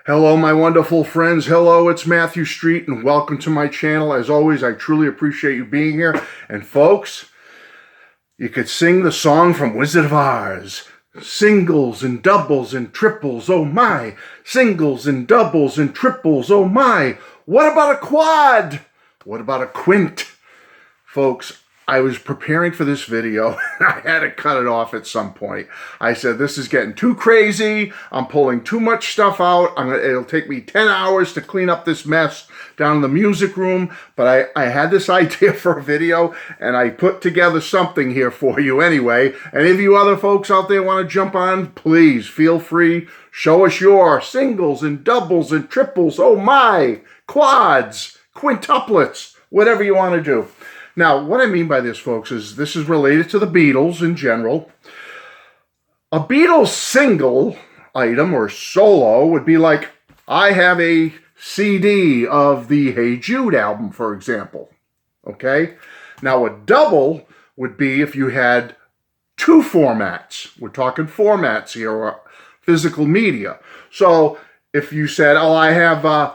Hello, my wonderful friends. Hello, it's Matthew Street, and welcome to my channel. As always, I truly appreciate you being here. And folks, you could sing the song from Wizard of Oz. Singles and doubles and triples, oh my. Singles and doubles and triples, oh my. What about a quad? What about a quint? Folks, I was preparing for this video. I had to cut it off at some point. I said, this is getting too crazy. I'm pulling too much stuff out. It'll take me 10 hours to clean up this mess down in the music room. But I had this idea for a video, and I put together something here for you anyway. Any of you other folks out there want to jump on, please feel free. Show us your singles and doubles and triples. Oh my, quads, quintuplets, whatever you want to do. Now, what I mean by this, folks, is this is related to the Beatles in general. A Beatles single item or solo would be like, I have a CD of the Hey Jude album, for example. Okay? Now, a double would be if you had two formats. We're talking formats here, or physical media. So, if you said, oh, I have a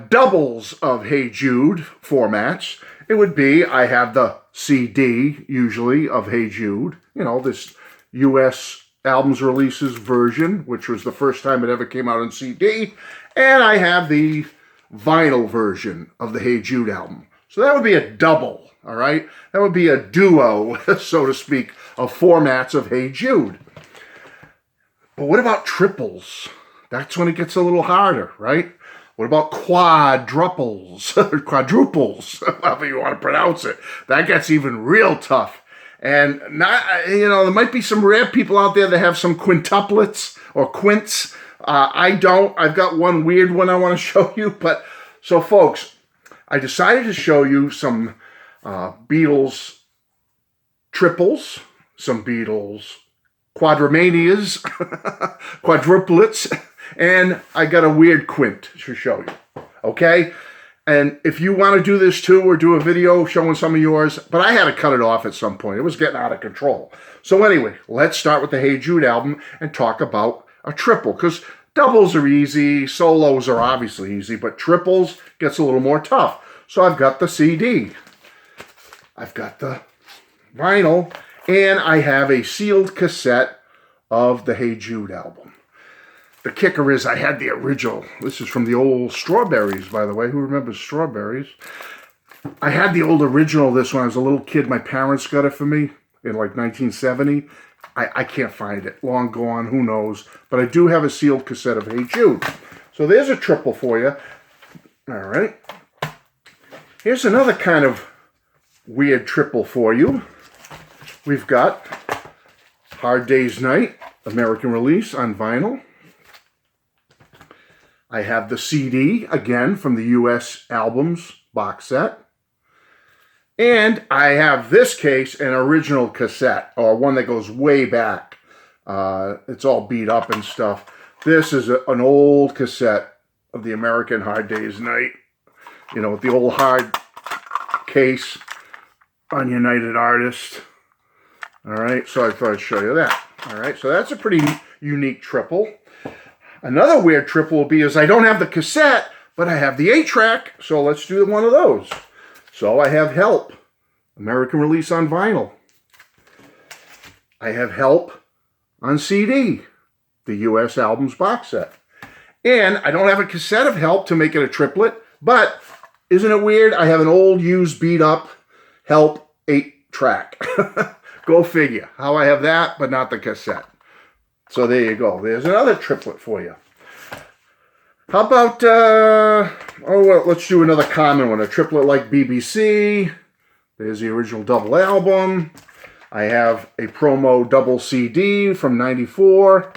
doubles of Hey Jude formats, it would be, I have the CD, usually, of Hey Jude. You know, this U.S. albums releases version, which was the first time it ever came out on CD. And I have the vinyl version of the Hey Jude album. So that would be a double, all right? That would be a duo, so to speak, of formats of Hey Jude. But what about triples? That's when it gets a little harder, right? What about quadruples, quadruples, however you want to pronounce it? That gets even real tough. And there might be some rare people out there that have some quintuplets or quints. I don't. I've got one weird one I want to show you. But so, folks, I decided to show you some Beatles triples, some Beatles quadrumanias, quadruplets. And I got a weird quint to show you, okay? And if you want to do this too, or do a video showing some of yours, but I had to cut it off at some point. It was getting out of control. So anyway, let's start with the Hey Jude album and talk about a triple, because doubles are easy, solos are obviously easy, but triples gets a little more tough. So I've got the CD, I've got the vinyl, and I have a sealed cassette of the Hey Jude album. The kicker is I had the original. This is from the old Strawberries, by the way. Who remembers Strawberries? I had the old original of this when I was a little kid. My parents got it for me in like 1970. I can't find it. Long gone. Who knows? But I do have a sealed cassette of Hey Jude. So there's a triple for you. All right. Here's another kind of weird triple for you. We've got Hard Day's Night, American release on vinyl. I have the CD, again, from the U.S. albums box set. And I have this case, an original cassette, or one that goes way back. It's all beat up and stuff. This is an old cassette of the American Hard Day's Night. You know, with the old hard case on United Artists. All right, so I thought I'd show you that. All right, so that's a pretty unique triple. Another weird triple will be is I don't have the cassette, but I have the 8-track, so let's do one of those. So I have Help, American release on vinyl. I have Help on CD, the U.S. albums box set. And I don't have a cassette of Help to make it a triplet, but isn't it weird? I have an old, used, beat-up Help 8-track. Go figure how I have that, but not the cassette. So there you go. There's another triplet for you. How about, let's do another common one. A triplet like BBC. There's the original double album. I have a promo double CD from 94,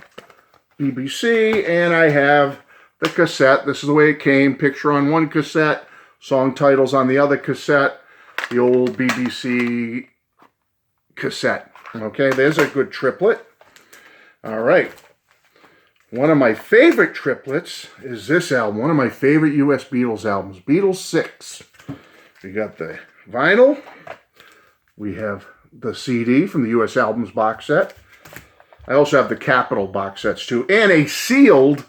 BBC. And I have the cassette. This is the way it came. Picture on one cassette, song titles on the other cassette. The old BBC cassette. Okay, there's a good triplet. All right. One of my favorite triplets is this album. One of my favorite U.S. Beatles albums. Beatles 6. We got the vinyl. We have the CD from the U.S. albums box set. I also have the Capitol box sets too. And a sealed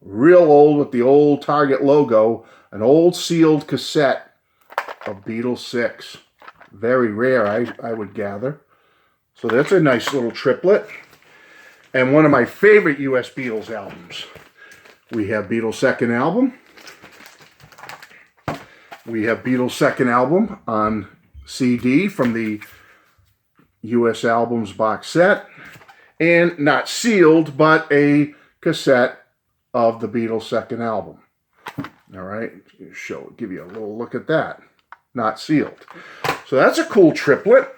real old with the old Target logo, an old sealed cassette of Beatles 6. Very rare, I would gather. So that's a nice little triplet. And one of my favorite US Beatles albums. We have Beatles' second album. We have Beatles' second album on CD from the US Albums box set. And not sealed, but a cassette of the Beatles' second album. All right, give you a little look at that. Not sealed. So that's a cool triplet.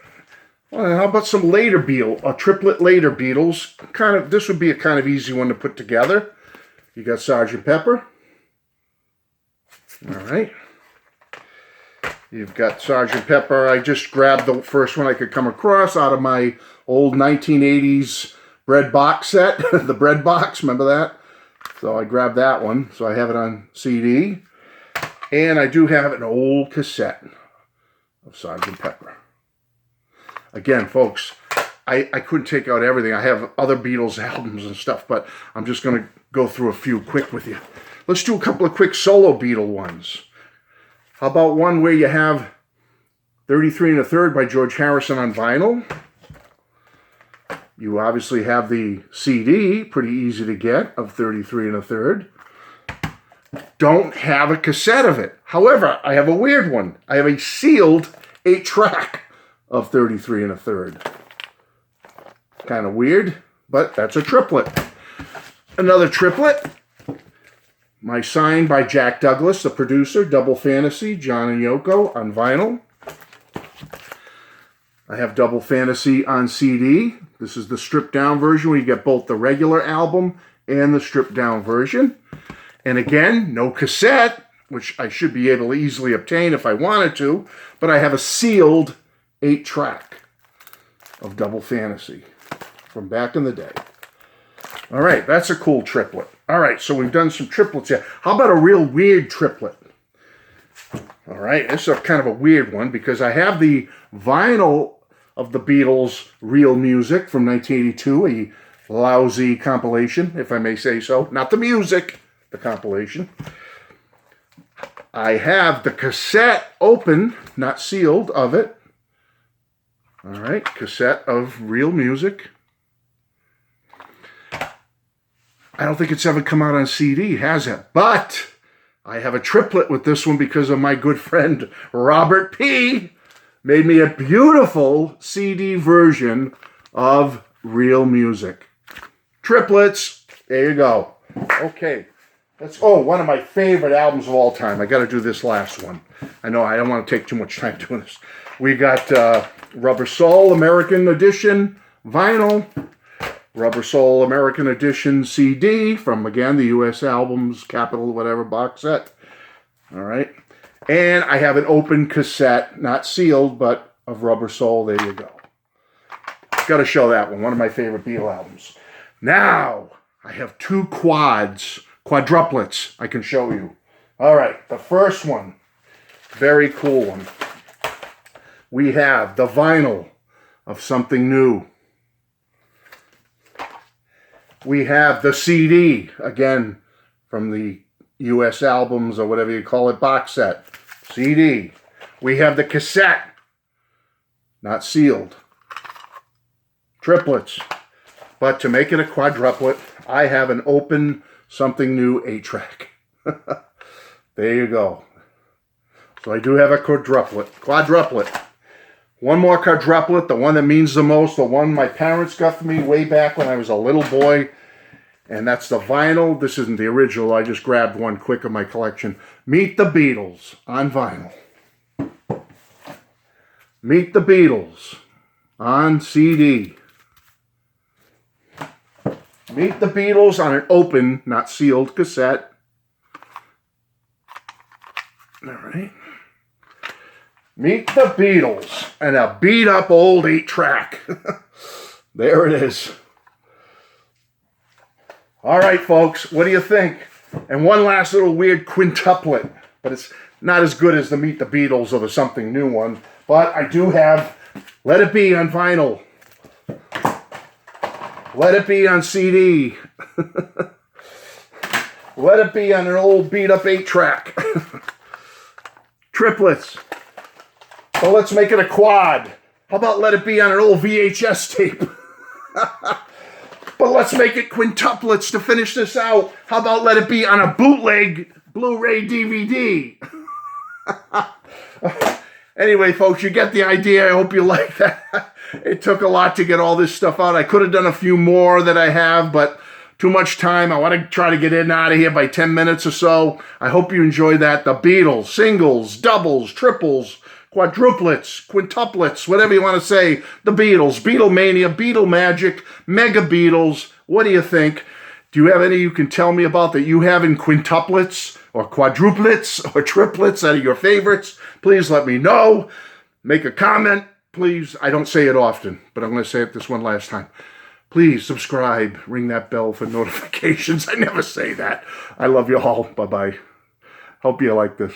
Well, how about some later Beatles, a triplet later Beatles? This would be a kind of easy one to put together. You got Sgt. Pepper. All right. You've got Sgt. Pepper. I just grabbed the first one I could come across out of my old 1980s bread box set. The bread box, remember that? So I grabbed that one. So I have it on CD. And I do have an old cassette of Sgt. Pepper. Again, folks, I couldn't take out everything. I have other Beatles albums and stuff, but I'm just going to go through a few quick with you. Let's do a couple of quick solo Beatle ones. How about one where you have 33 1/3 by George Harrison on vinyl? You obviously have the CD, pretty easy to get, of 33 1/3. Don't have a cassette of it. However, I have a weird one. I have a sealed 8-track of 33 1/3. Kind of weird, but that's a triplet. Another triplet. My Sign by Jack Douglas, the producer, Double Fantasy, John and Yoko on vinyl. I have Double Fantasy on CD. This is the stripped down version where you get both the regular album and the stripped down version. And again, no cassette, which I should be able to easily obtain if I wanted to, but I have a sealed 8-track of Double Fantasy from back in the day. All right, that's a cool triplet. All right, so we've done some triplets here. How about a real weird triplet? All right, this is kind of a weird one because I have the vinyl of the Beatles' Real Music from 1982, a lousy compilation, if I may say so. Not the music, the compilation. I have the cassette open, not sealed, of it. All right, cassette of Real Music. I don't think it's ever come out on CD, has it? But I have a triplet with this one because of my good friend Robert P. made me a beautiful CD version of Real Music. Triplets, there you go. Okay, one of my favorite albums of all time. I got to do this last one. I know I don't want to take too much time doing this. We got Rubber Soul American Edition vinyl. Rubber Soul American Edition CD from, again, the US Albums, Capitol, whatever box set. All right. And I have an open cassette, not sealed, but of Rubber Soul. There you go. Got to show that one of my favorite Beatle albums. Now, I have 2 quadruplets I can show you. All right. The first one, very cool one. We have the vinyl of Something New. We have the CD, again, from the US Albums or whatever you call it, box set. CD. We have the cassette, not sealed. Triplets. But to make it a quadruplet, I have an open Something New 8-track. There you go. So I do have a quadruplet. One more quadruplet, the one that means the most, the one my parents got for me way back when I was a little boy. And that's the vinyl. This isn't the original. I just grabbed one quick of my collection. Meet the Beatles on vinyl. Meet the Beatles on CD. Meet the Beatles on an open, not sealed, cassette. All right. Meet the Beatles and a beat-up old 8-track. There it is. All right, folks, what do you think? And one last little weird quintuplet, but it's not as good as the Meet the Beatles or the Something New one. But I do have Let It Be on vinyl. Let It Be on CD. Let it be on an old beat-up 8-track. Triplets. Well, let's make it a quad. How about let it be on an old VHS tape? But let's make it quintuplets to finish this out. How about let it be on a bootleg Blu-ray DVD? Anyway, folks, you get the idea. I hope you like that. It took a lot to get all this stuff out. I could have done a few more that I have, but too much time. I want to try to get in and out of here by 10 minutes or so. I hope you enjoy that. The Beatles, singles, doubles, triples, quadruplets, quintuplets, whatever you want to say. The Beatles, Beatlemania, Beatle Magic, Mega Beatles. What do you think? Do you have any you can tell me about that you have in quintuplets or quadruplets or triplets that are your favorites? Please let me know. Make a comment. Please, I don't say it often, but I'm going to say it this one last time. Please subscribe, ring that bell for notifications. I never say that. I love you all. Bye-bye. Hope you like this.